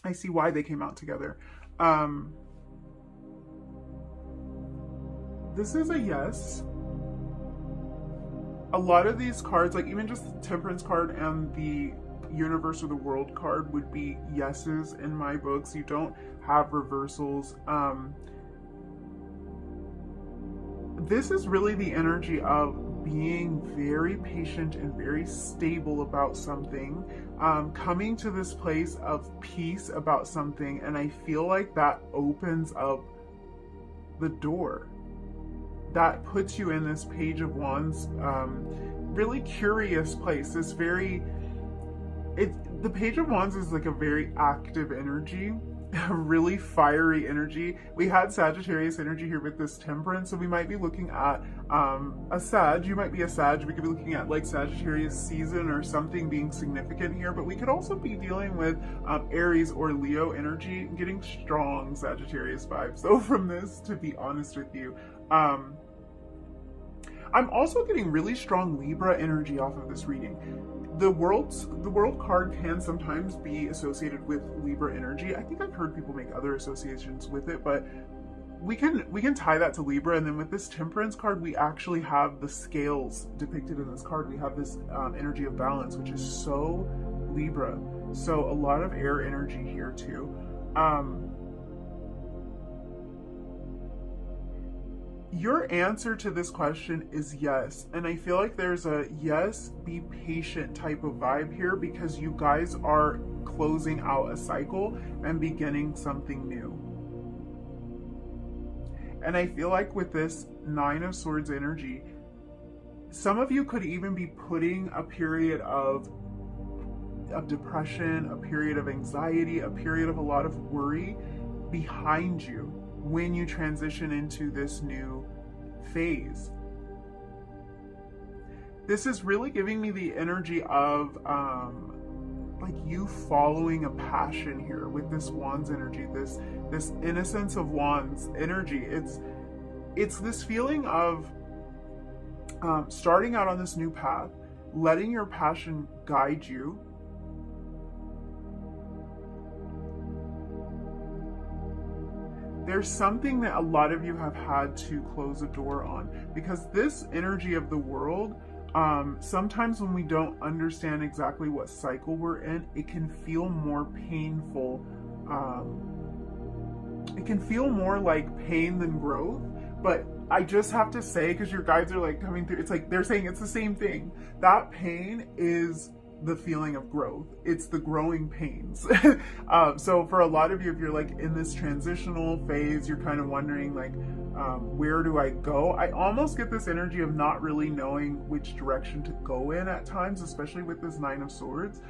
I see why they came out together. This is a yes. A lot of these cards, like even just the Temperance card and the Universe or the World card, would be yeses in my books. You don't have reversals. This is really the energy of being very patient and very stable about something, coming to this place of peace about something, and I feel like that opens up the door. That puts you in this Page of Wands, really curious place. This very, the Page of Wands is like a very active energy, a really fiery energy. We had Sagittarius energy here with this Temperance, so we might be looking at a Sag. You might be a Sag. We could be looking at like Sagittarius season or something being significant here, but we could also be dealing with Aries or Leo energy, getting strong Sagittarius vibes though from this, to be honest with you. I'm also getting really strong Libra energy off of this reading. The world card can sometimes be associated with Libra energy. I think I've heard people make other associations with it, but we can tie that to Libra. And then with this Temperance card, we actually have the scales depicted in this card. We have this energy of balance, which is so Libra. So a lot of air energy here too. Your answer to this question is yes, and I feel like there's a yes, be patient type of vibe here, because you guys are closing out a cycle and beginning something new. And I feel like with this Nine of Swords energy, some of you could even be putting a period of depression, a period of anxiety, a period of a lot of worry behind you when you transition into this new phase. This is really giving me the energy of like you following a passion here with this Wands energy, this innocence of Wands energy. It's this feeling of starting out on this new path, letting your passion guide you. There's something that a lot of you have had to close a door on, because this energy of the world, sometimes when we don't understand exactly what cycle we're in, it can feel more painful. It can feel more like pain than growth. But I just have to say, because your guides are like coming through, it's like they're saying it's the same thing. That pain is the feeling of growth. It's the growing pains. So for a lot of you, if you're like in this transitional phase, you're kind of wondering like, where do I go? I almost get this energy of not really knowing which direction to go in at times, especially with this Nine of Swords.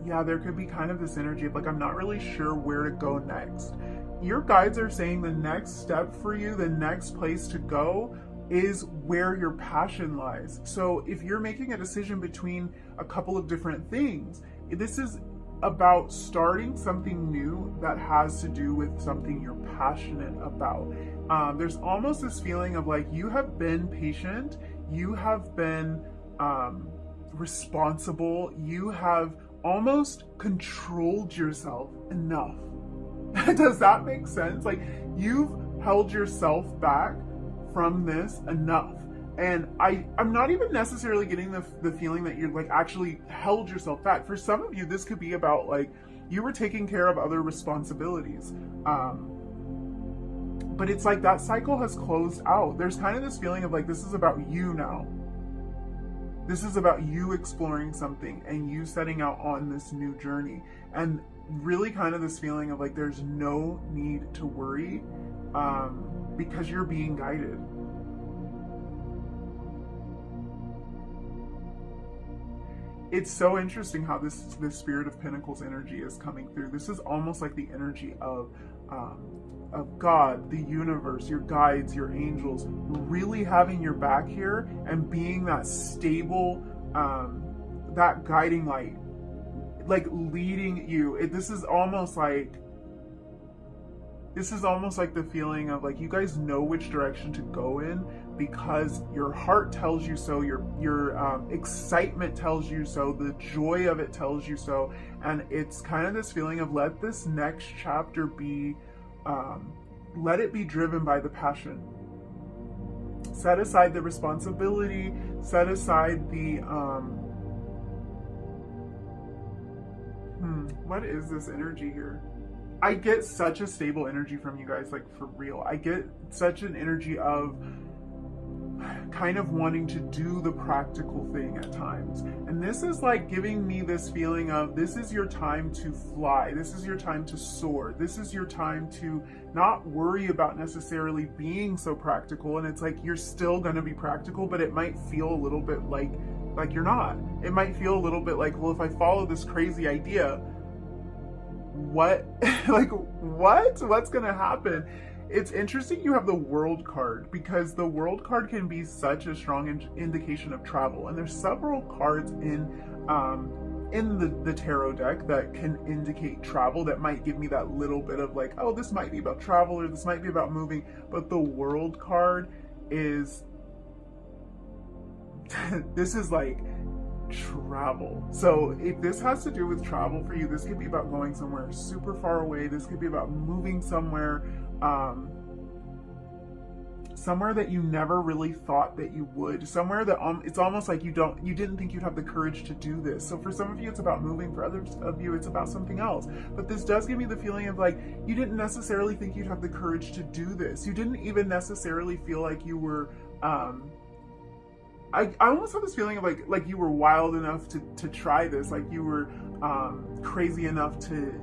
Yeah, there could be kind of this energy of like, I'm not really sure where to go next. Your guides are saying the next step for you, the next place to go, is where your passion lies. So if you're making a decision between a couple of different things, this is about starting something new that has to do with something you're passionate about. There's almost this feeling of like you have been patient, you have been responsible, you have almost controlled yourself enough. Does that make sense? Like you've held yourself back from this enough. And I'm not even necessarily getting the feeling that you're like actually held yourself back. For some of you, this could be about like you were taking care of other responsibilities. But it's like that cycle has closed out. There's kind of this feeling of like, this is about you now. This is about you exploring something and you setting out on this new journey. And really kind of this feeling of like, there's no need to worry because you're being guided. It's so interesting how this Spirit of Pentacles energy is coming through. This is almost like the energy of God, the universe, your guides, your angels, really having your back here and being that stable, that guiding light, like leading you. This is almost like the feeling of like you guys know which direction to go in because your heart tells you so, your excitement tells you so, the joy of it tells you so, and it's kind of this feeling of let this next chapter be, let it be driven by the passion. Set aside the responsibility, set aside the, what is this energy here? I get such a stable energy from you guys, like for real. I get such an energy of kind of wanting to do the practical thing at times. And this is like giving me this feeling of this is your time to fly. This is your time to soar. This is your time to not worry about necessarily being so practical. And it's like you're still going to be practical, but it might feel a little bit like you're not. It might feel a little bit like, well, if I follow this crazy idea, what like what's gonna happen? It's interesting you have the World card, because the World card can be such a strong indication of travel, and there's several cards in the tarot deck that can indicate travel, that might give me that little bit of like, oh, this might be about travel, or this might be about moving. But the World card is this is like travel. So if this has to do with travel for you, this could be about going somewhere super far away. This could be about moving somewhere, somewhere that you never really thought that you would, somewhere that it's almost like you didn't think you'd have the courage to do this. So for some of you, it's about moving. For others of you, it's about something else. But this does give me the feeling of like, you didn't necessarily think you'd have the courage to do this. You didn't even necessarily feel like you were, I almost have this feeling of like you were wild enough to try this, like you were crazy enough to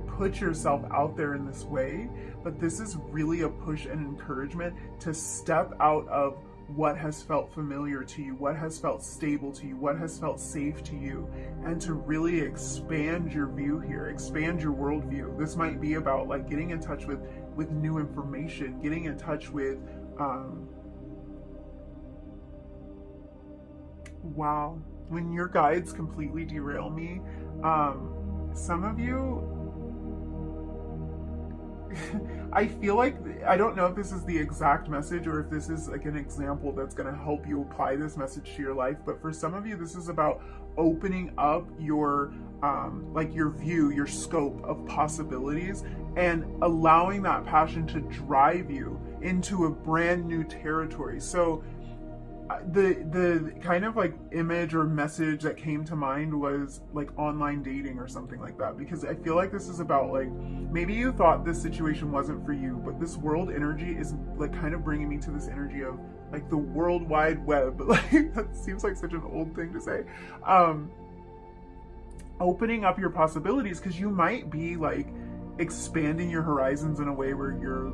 put yourself out there in this way. But this is really a push and encouragement to step out of what has felt familiar to you, what has felt stable to you, what has felt safe to you, and to really expand your view here, expand your worldview. This might be about like getting in touch with new information, getting in touch with wow, when your guides completely derail me, some of you, I feel like, I don't know if this is the exact message or if this is like an example that's going to help you apply this message to your life, but for some of you, this is about opening up your, like your view, your scope of possibilities, and allowing that passion to drive you into a brand new territory. So the kind of like image or message that came to mind was like online dating or something like that, because I feel like this is about like, maybe you thought this situation wasn't for you, but this world energy is like kind of bringing me to this energy of like the World Wide Web. Like that seems like such an old thing to say. Opening up your possibilities, because you might be like expanding your horizons in a way where you're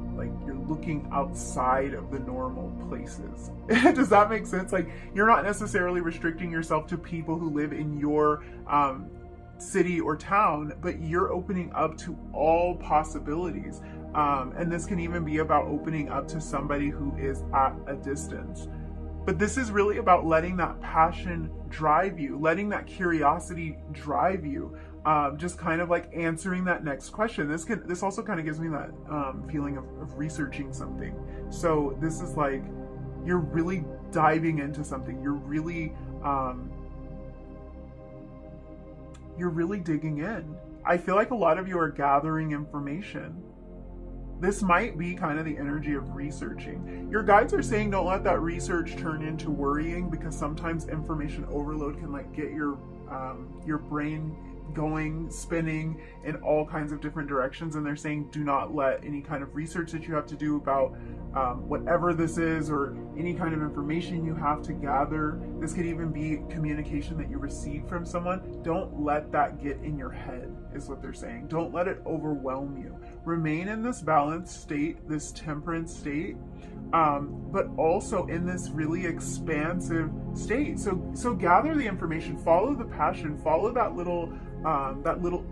looking outside of the normal places. Does that make sense? Like you're not necessarily restricting yourself to people who live in your city or town, but you're opening up to all possibilities. And this can even be about opening up to somebody who is at a distance. But this is really about letting that passion drive you, letting that curiosity drive you. Just kind of like answering that next question. This also kind of gives me that feeling of researching something. So this is like you're really diving into something. You're really digging in. I feel like a lot of you are gathering information. This might be kind of the energy of researching. Your guides are saying don't let that research turn into worrying, because sometimes information overload can like get your brain going, spinning in all kinds of different directions. And they're saying do not let any kind of research that you have to do about whatever this is, or any kind of information you have to gather. This could even be communication that you receive from someone. Don't let that get in your head, is what they're saying. Don't let it overwhelm you. Remain in this balanced state, this temperance state, but also in this really expansive state. So gather the information, follow the passion, follow that little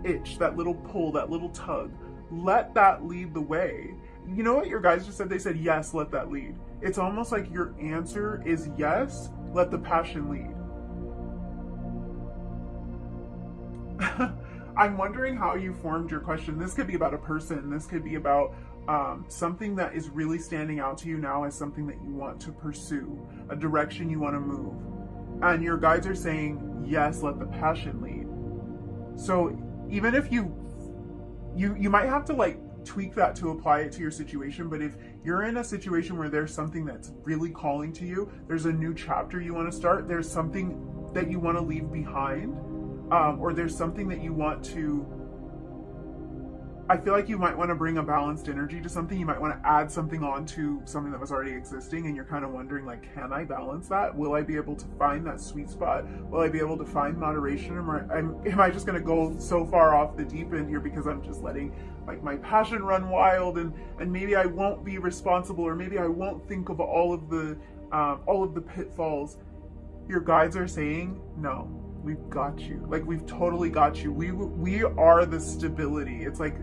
itch, that little pull, that little tug. Let that lead the way. You know what your guys just said? They said, yes, let that lead. It's almost like your answer is yes, let the passion lead. I'm wondering how you formed your question. This could be about a person. This could be about something that is really standing out to you now as something that you want to pursue, a direction you want to move. And your guides are saying, yes, let the passion lead. So even if you might have to like tweak that to apply it to your situation, but if you're in a situation where there's something that's really calling to you, there's a new chapter you want to start, there's something that you want to leave behind, or there's something that you want to, I feel like you might want to bring a balanced energy to something. You might want to add something on to something that was already existing, and you're kind of wondering, like, can I balance that? Will I be able to find that sweet spot? Will I be able to find moderation? Or am I just going to go so far off the deep end here because I'm just letting like my passion run wild, and maybe I won't be responsible, or maybe I won't think of all of the pitfalls? Your guides are saying, no, we've got you. Like, we've totally got you. We are the stability. It's like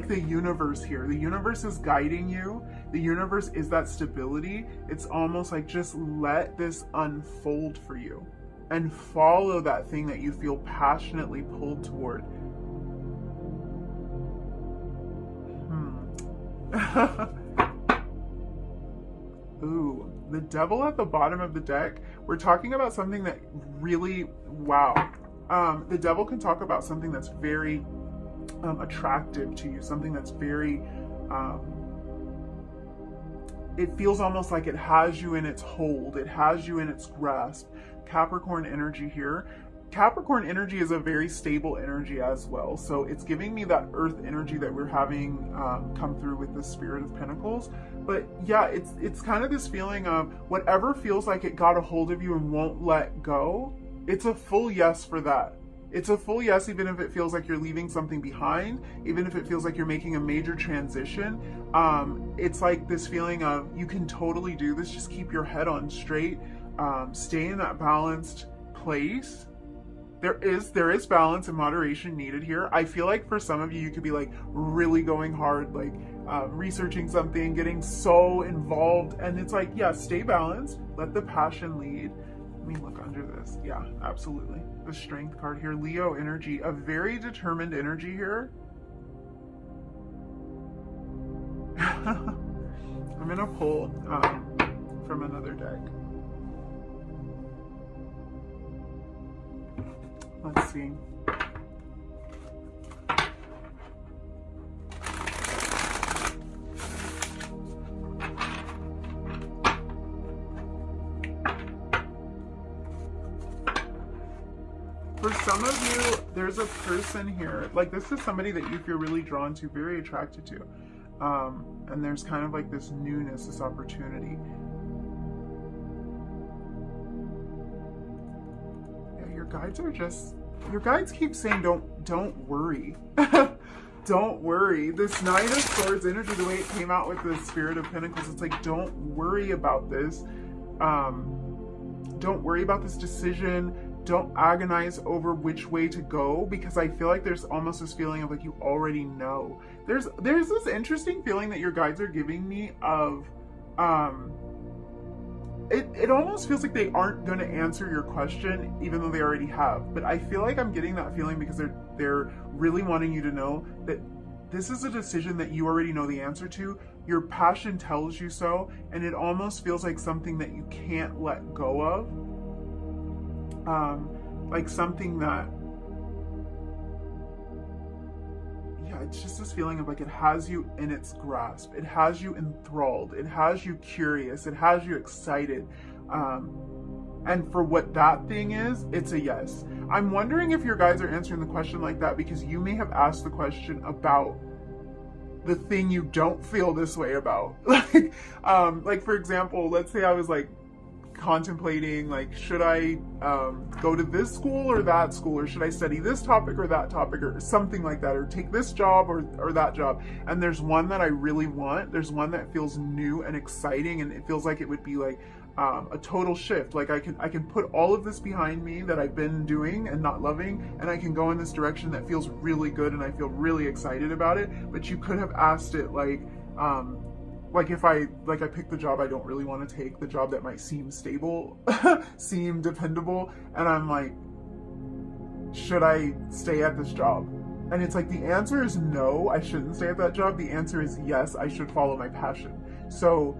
the universe here. The universe is guiding you. The universe is that stability. It's almost like, just let this unfold for you and follow that thing that you feel passionately pulled toward. Ooh, the devil at the bottom of the deck. We're talking about something that really, wow. The devil can talk about something that's very attractive to you, something that's very, it feels almost like it has you in its hold, it has you in its grasp. Capricorn energy here. Capricorn energy is a very stable energy as well, so it's giving me that earth energy that we're having come through with the Spirit of Pentacles. But yeah, it's kind of this feeling of whatever feels like it got a hold of you and won't let go, it's a full yes for that. It's a full yes, even if it feels like you're leaving something behind, even if it feels like you're making a major transition. It's like this feeling of, you can totally do this, just keep your head on straight, stay in that balanced place. There is balance and moderation needed here. I feel like for some of you, you could be like really going hard, like researching something, getting so involved, and it's like, yeah, stay balanced, let the passion lead. Let me look under this. Yeah, absolutely. The Strength card here, Leo energy, a very determined energy here. I'm gonna pull from another deck. Let's see. For some of you, there's a person here, like this is somebody that you feel really drawn to, very attracted to. And there's kind of like this newness, this opportunity. Your guides keep saying, don't worry. Don't worry. This Nine of Swords energy, the way it came out with the Spirit of Pentacles, it's like, don't worry about this. Don't worry about this decision. Don't agonize over which way to go, because I feel like there's almost this feeling of like you already know. There's this interesting feeling that your guides are giving me of it almost feels like they aren't going to answer your question, even though they already have. But I feel like I'm getting that feeling because they're really wanting you to know that this is a decision that you already know the answer to. Your passion tells you so, and it almost feels like something that you can't let go of. Like something that, yeah, it's just this feeling of like it has you in its grasp, it has you enthralled, it has you curious, it has you excited, and for what that thing is, it's a yes. I'm wondering if your guides are answering the question like that because you may have asked the question about the thing you don't feel this way about. Like for example, let's say I was like contemplating, like, should I go to this school or that school, or should I study this topic or that topic, or something like that, or take this job or that job, and there's one that I really want, there's one that feels new and exciting, and it feels like it would be like a total shift. Like I can put all of this behind me that I've been doing and not loving, and I can go in this direction that feels really good and I feel really excited about it. But you could have asked it like if I pick the job I don't really want to take, the job that might seem stable, seem dependable, and I'm like, should I stay at this job? And it's like, the answer is no, I shouldn't stay at that job. The answer is yes, I should follow my passion. So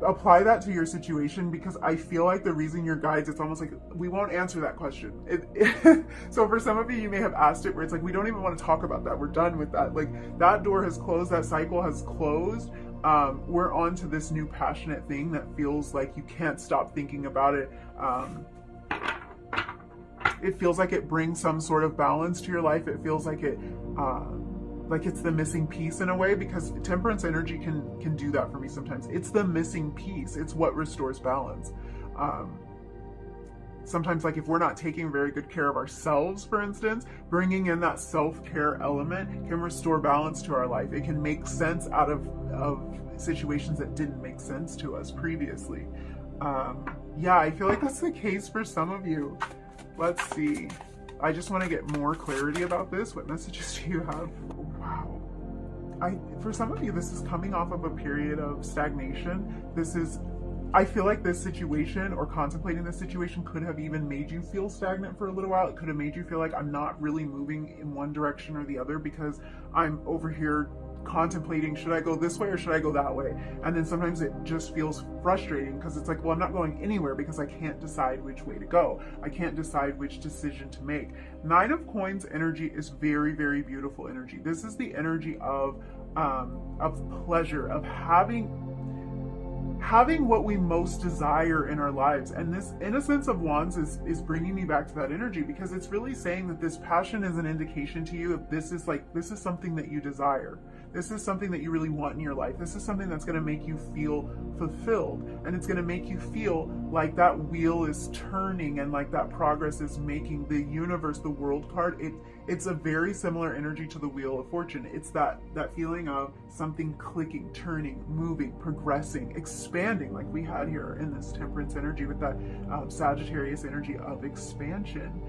apply that to your situation, because I feel like the reason your guides, it's almost like we won't answer that question. So for some of you, you may have asked it where it's like, we don't even want to talk about that. We're done with that. Like, that door has closed, that cycle has closed. We're on to this new passionate thing that feels like you can't stop thinking about it. It feels like it brings some sort of balance to your life. It feels like it, like it's the missing piece in a way, because temperance energy can do that for me sometimes. It's the missing piece. It's what restores balance. Sometimes, like, if we're not taking very good care of ourselves, for instance, bringing in that self-care element can restore balance to our life. It can make sense out of situations that didn't make sense to us previously. Yeah, I feel like that's the case for some of you. Let's see. I just want to get more clarity about this. What messages do you have? Wow. For some of you, this is coming off of a period of stagnation. I feel like this situation, or contemplating this situation, could have even made you feel stagnant for a little while. It could have made you feel like, I'm not really moving in one direction or the other, because I'm over here contemplating, should I go this way or should I go that way? And then sometimes it just feels frustrating, because it's like, well, I'm not going anywhere because I can't decide which way to go. I can't decide which decision to make. Nine of Coins energy is very, very beautiful energy. This is the energy of pleasure, of having what we most desire in our lives. And this Innocence of Wands is bringing me back to that energy, because it's really saying that this passion is an indication to you of this is something that you desire. This is something that you really want in your life. This is something that's going to make you feel fulfilled, and it's going to make you feel like that wheel is turning and like that progress is making the universe, the world card. It's a very similar energy to the Wheel of Fortune. It's that feeling of something clicking, turning, moving, progressing, expanding, like we had here in this Temperance energy with that Sagittarius energy of expansion.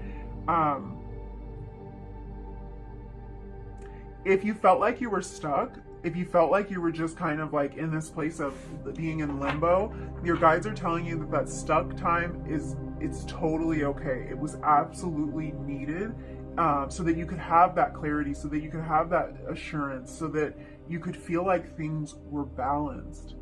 If you felt like you were stuck, if you felt like you were just kind of like in this place of being in limbo, your guides are telling you that stuck time it's totally okay. It was absolutely needed, so that you could have that clarity, so that you could have that assurance, so that you could feel like things were balanced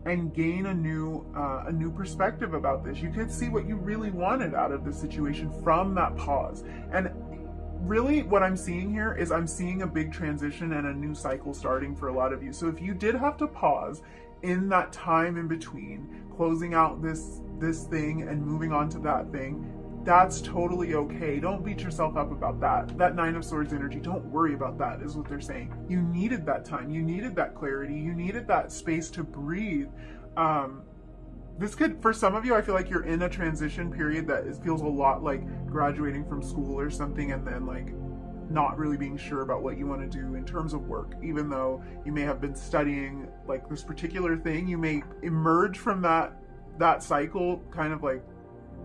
and gain a new perspective about this. You could see what you really wanted out of the situation from that pause. And really what I'm seeing here is I'm seeing a big transition and a new cycle starting for a lot of you. So if you did have to pause in that time in between, closing out this thing and moving on to that thing, that's totally okay. Don't beat yourself up about that. That Nine of Swords energy, don't worry about that, is what they're saying. You needed that time. You needed that clarity. You needed that space to breathe. This could, for some of you, I feel like you're in a transition period that feels a lot like graduating from school or something, and then like not really being sure about what you want to do in terms of work. Even though you may have been studying like this particular thing, you may emerge from that cycle kind of like,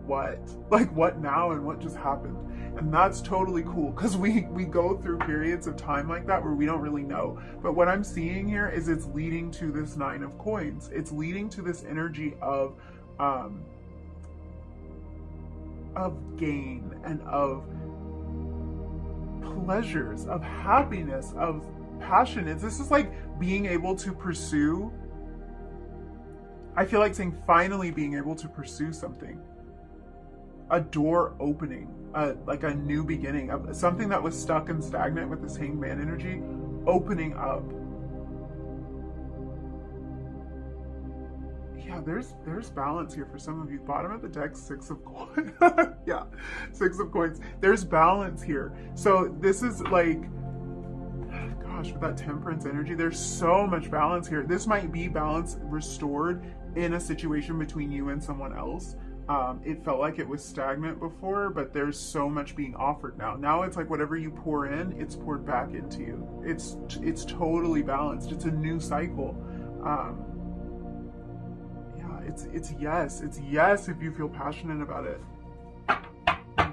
what now, and what just happened? And that's totally cool, because we go through periods of time like that where we don't really know. But what I'm seeing here is it's leading to this Nine of Coins. It's leading to this energy of gain and of pleasures, of happiness, of passion. This is like being able to pursue, I feel like saying finally being able to pursue something. A door opening, like a new beginning, of something that was stuck and stagnant with this Hangman energy, opening up. Yeah, there's balance here for some of you. Bottom of the deck, Six of Coins. Yeah, Six of Coins. There's balance here. So this is like, gosh, with that Temperance energy, there's so much balance here. This might be balance restored in a situation between you and someone else. It felt like it was stagnant before, but there's so much being offered now. Now it's like whatever you pour in, it's poured back into you. It's totally balanced. It's a new cycle. Yeah, it's yes if you feel passionate about it.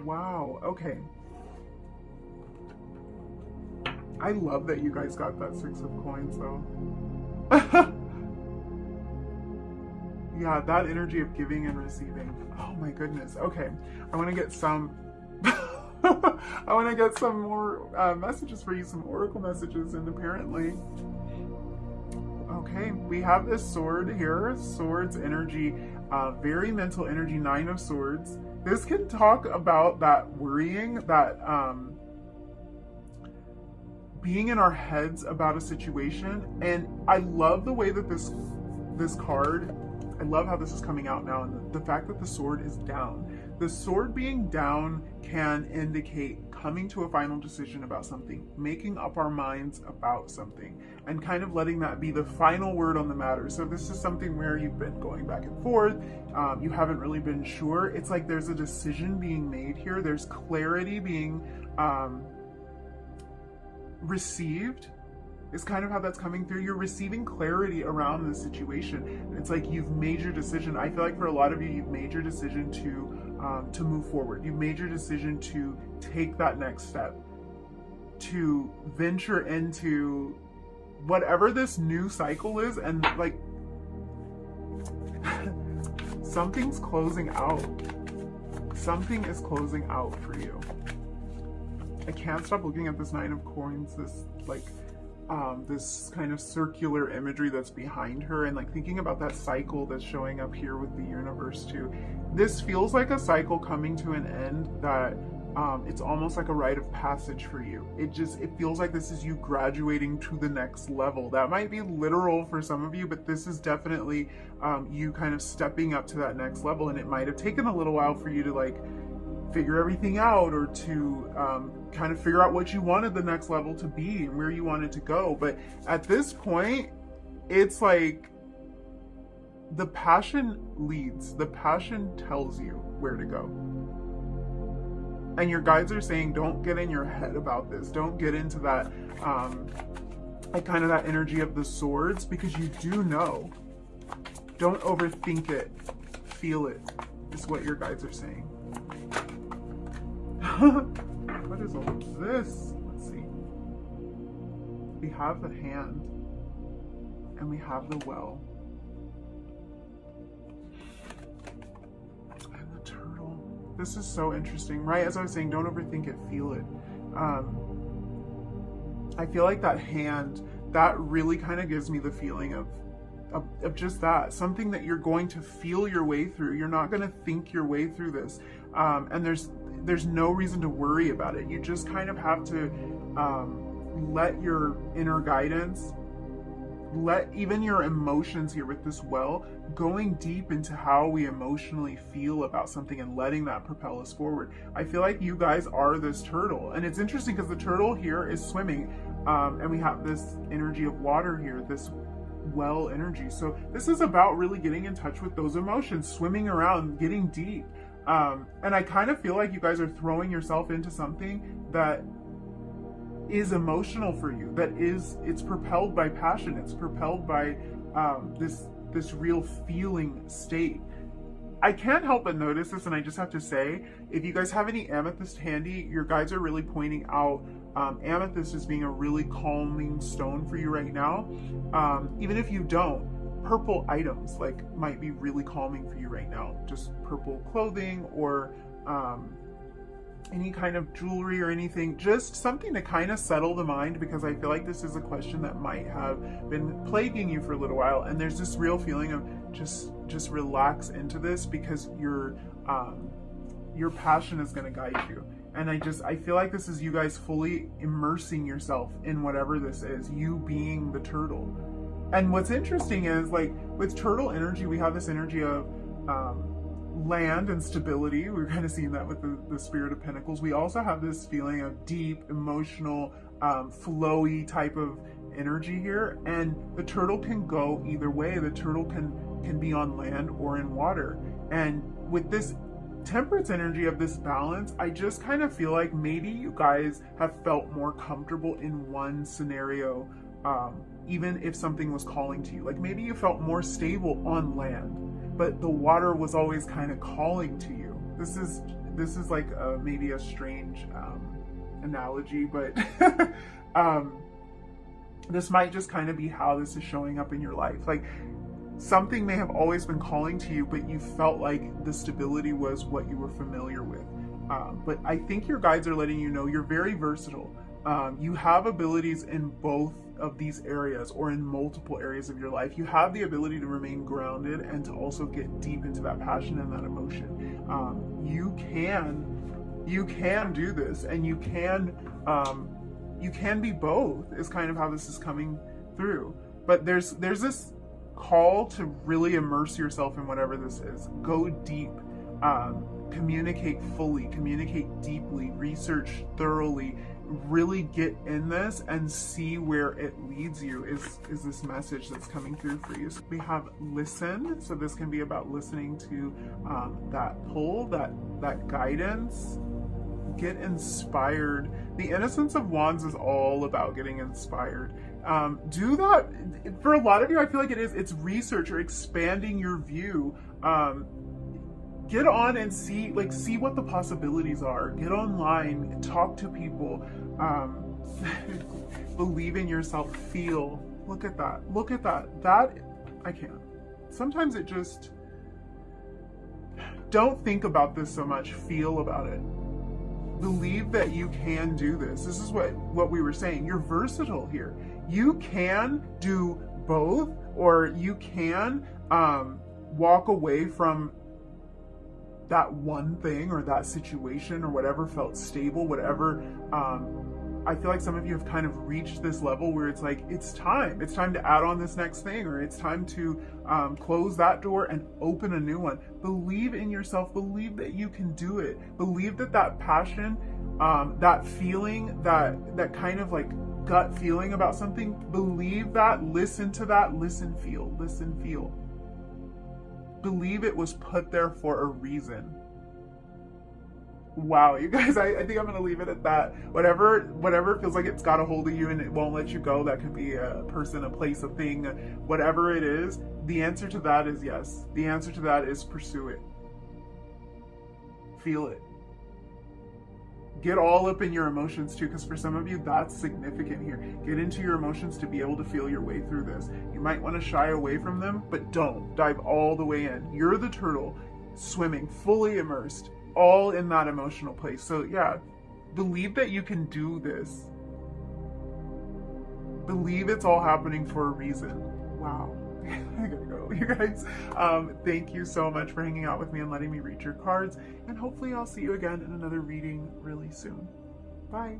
Wow. Okay. I love that you guys got that Six of Coins though. Yeah, that energy of giving and receiving. Oh my goodness. Okay, I want to get some I want to get some more messages for you, some oracle messages, and apparently, okay, we have this sword here, swords energy, very mental energy, 9 of swords. This can talk about that worrying, that being in our heads about a situation. And I love the way that this card, I love how this is coming out now, and the fact that the sword is down. The sword being down can indicate coming to a final decision about something, making up our minds about something, and kind of letting that be the final word on the matter. So this is something where you've been going back and forth, you haven't really been sure. It's like there's a decision being made here. There's clarity being received, is kind of how that's coming through. You're receiving clarity around the situation. It's like you've made your decision. I feel like for a lot of you, you've made your decision to move forward. You've made your decision to take that next step, to venture into whatever this new cycle is, and like something's closing out. Something is closing out for you. I can't stop looking at this 9 of coins, this like this kind of circular imagery that's behind her, and like thinking about that cycle that's showing up here with the universe too. This feels like a cycle coming to an end, that it's almost like a rite of passage for you. It feels like this is you graduating to the next level. That might be literal for some of you, but this is definitely you kind of stepping up to that next level. And it might have taken a little while for you to like figure everything out, or to kind of figure out what you wanted the next level to be and where you wanted to go. But at this point, it's like the passion leads. The passion tells you where to go. And your guides are saying, don't get in your head about this. Don't get into that, like kind of that energy of the swords, because you do know. Don't overthink it. Feel it, is what your guides are saying. What is all this? Let's see. We have the hand, and we have the well, and the turtle. This is so interesting, right? As I was saying, don't overthink it, feel it. I feel like that hand, that really kind of gives me the feeling of just that, something that you're going to feel your way through. You're not going to think your way through this, and there's no reason to worry about it. You just kind of have to let your inner guidance, let even your emotions here with this well, going deep into how we emotionally feel about something and letting that propel us forward. I feel like you guys are this turtle, and it's interesting because the turtle here is swimming, and we have this energy of water here, this well energy. So this is about really getting in touch with those emotions, swimming around, getting deep. And I kind of feel like you guys are throwing yourself into something that is emotional for you, it's propelled by passion, it's propelled by this real feeling state. I can't help but notice this, and I just have to say, if you guys have any amethyst handy, your guides are really pointing out amethyst as being a really calming stone for you right now. Even if you don't, purple items like might be really calming for you right now. Just purple clothing, or any kind of jewelry or anything, just something to kind of settle the mind, because I feel like this is a question that might have been plaguing you for a little while, and there's this real feeling of just relax into this, because your passion is going to guide you. And I feel like this is you guys fully immersing yourself in whatever this is, you being the turtle. And what's interesting is, like, with turtle energy, we have this energy of land and stability. We're kind of seeing that with the Spirit of Pentacles. We also have this feeling of deep, emotional, flowy type of energy here. And the turtle can go either way. The turtle can be on land or in water. And with this temperance energy of this balance, I just kind of feel like maybe you guys have felt more comfortable in one scenario, even if something was calling to you. Like maybe you felt more stable on land, but the water was always kind of calling to you. This is like maybe a strange analogy, but this might just kind of be how this is showing up in your life. Like something may have always been calling to you, but you felt like the stability was what you were familiar with. But I think your guides are letting you know you're very versatile. You have abilities in both of these areas, or in multiple areas of your life. You have the ability to remain grounded and to also get deep into that passion and that emotion. You can do this, and you can be both, is kind of how this is coming through. But there's this call to really immerse yourself in whatever this is. Go deep, communicate fully, communicate deeply, research thoroughly, really get in this and see where it leads you, is this message that's coming through for you. So we have listen, so this can be about listening to that pull, that guidance. Get inspired. The Innocence of Wands is all about getting inspired. Do that. For a lot of you, I feel like it's research or expanding your view. Get on and see what the possibilities are. Get online, talk to people, believe in yourself, feel. Look at that. I can't. Sometimes it just, don't think about this so much, feel about it. Believe that you can do this. This is what we were saying. You're versatile here. You can do both, or you can walk away from that one thing or that situation or whatever felt stable, whatever. I feel like some of you have kind of reached this level where it's like, it's time to add on this next thing, or it's time to close that door and open a new one. Believe in yourself. Believe that you can do it. Believe that passion, that feeling, that kind of like gut feeling about something, believe that, listen to that, listen, feel. Believe it was put there for a reason. Wow, you guys, I think I'm gonna leave it at that. Whatever feels like it's got a hold of you and it won't let you go, that could be a person, a place, a thing, whatever it is, the answer to that is yes. The answer to that is pursue it. Feel it. Get all up in your emotions too, because for some of you, that's significant here. Get into your emotions to be able to feel your way through this. You might want to shy away from them, but don't. Dive all the way in. You're the turtle, swimming, fully immersed, all in that emotional place. So yeah, believe that you can do this. Believe it's all happening for a reason. Wow. I gotta go, you guys. Thank you so much for hanging out with me and letting me read your cards, and hopefully I'll see you again in another reading really soon. Bye.